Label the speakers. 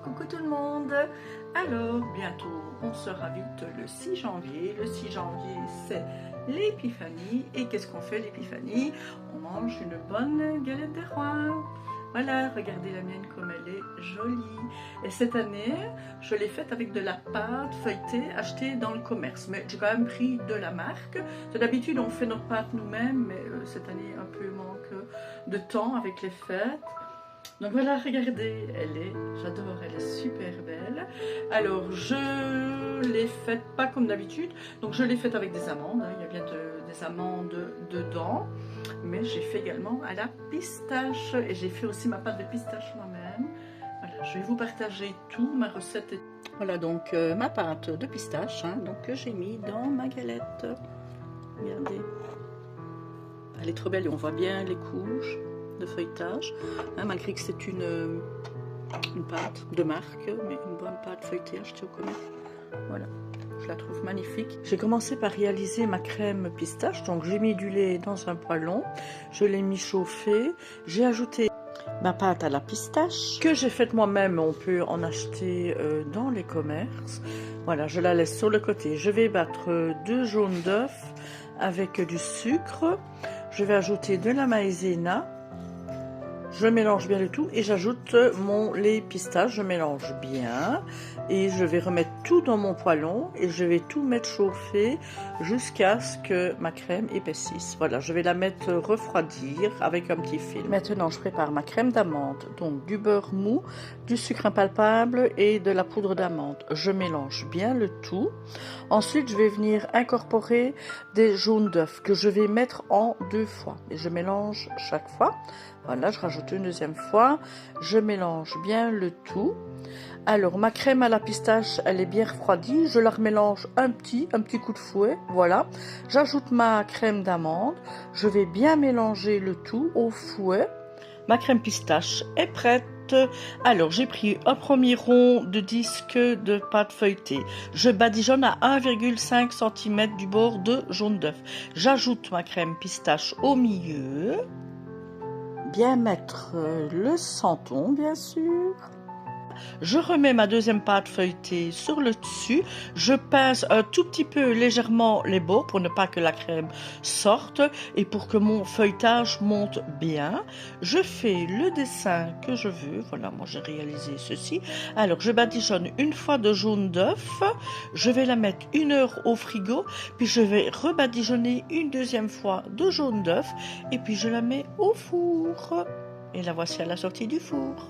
Speaker 1: Coucou tout le monde. Alors bientôt on sera vite le 6 janvier. Le 6 janvier c'est l'épiphanie. Et qu'est-ce qu'on fait l'épiphanie? On mange une bonne galette des rois. Voilà, regardez la mienne comme elle est jolie. Et cette année, je l'ai faite avec de la pâte feuilletée achetée dans le commerce. Mais j'ai quand même pris de la marque. D'habitude, on fait notre pâte nous-mêmes, mais cette année, un peu manque de temps avec les fêtes. Donc voilà, regardez, j'adore, elle est super belle. Alors, je l'ai faite pas comme d'habitude. Donc je l'ai faite avec des amandes, hein, il y a bien des amandes dedans. Mais j'ai fait également à la pistache. Et j'ai fait aussi ma pâte de pistache moi-même. Voilà, je vais vous partager tout, ma recette. Voilà donc ma pâte de pistache, hein, donc, que j'ai mis dans ma galette. Regardez. Elle est trop belle et on voit bien les couches de feuilletage, hein, malgré que c'est une pâte de marque, mais une bonne pâte feuilletée achetée au commerce. Voilà, je la trouve magnifique. J'ai commencé par réaliser ma crème pistache, donc j'ai mis du lait dans un poêlon, je l'ai mis chauffer, j'ai ajouté ma pâte à la pistache, que j'ai faite moi-même, on peut en acheter dans les commerces. Voilà, je la laisse sur le côté. Je vais battre 2 jaunes d'œufs avec du sucre, je vais ajouter de la maïzena. Je mélange bien le tout et j'ajoute mon lait pistache, je mélange bien et je vais remettre tout dans mon poêlon et je vais tout mettre chauffer jusqu'à ce que ma crème épaississe. Voilà, je vais la mettre refroidir avec un petit fil. Maintenant, je prépare ma crème d'amande, donc du beurre mou, du sucre impalpable et de la poudre d'amande. Je mélange bien le tout. Ensuite, je vais venir incorporer des jaunes d'œufs que je vais mettre en 2 fois et je mélange chaque fois. Voilà, je rajoute une deuxième fois, je mélange bien le tout. Alors, ma crème à la pistache, elle est bien refroidie, je la remélange un petit coup de fouet, voilà. J'ajoute ma crème d'amande, je vais bien mélanger le tout au fouet. Ma crème pistache est prête. Alors, j'ai pris un premier rond de disque de pâte feuilletée. Je badigeonne à 1,5 cm du bord de jaune d'œuf. J'ajoute ma crème pistache au milieu. Bien mettre le santon, bien sûr. Je remets ma deuxième pâte feuilletée sur le dessus. Je pince un tout petit peu légèrement les bords pour ne pas que la crème sorte et pour que mon feuilletage monte bien. Je fais le dessin que je veux. Voilà, moi j'ai réalisé ceci. Alors, je badigeonne une fois de jaune d'œuf. Je vais la mettre 1 heure au frigo. Puis je vais rebadigeonner une deuxième fois de jaune d'œuf. Et puis je la mets au four. Et la voici à la sortie du four.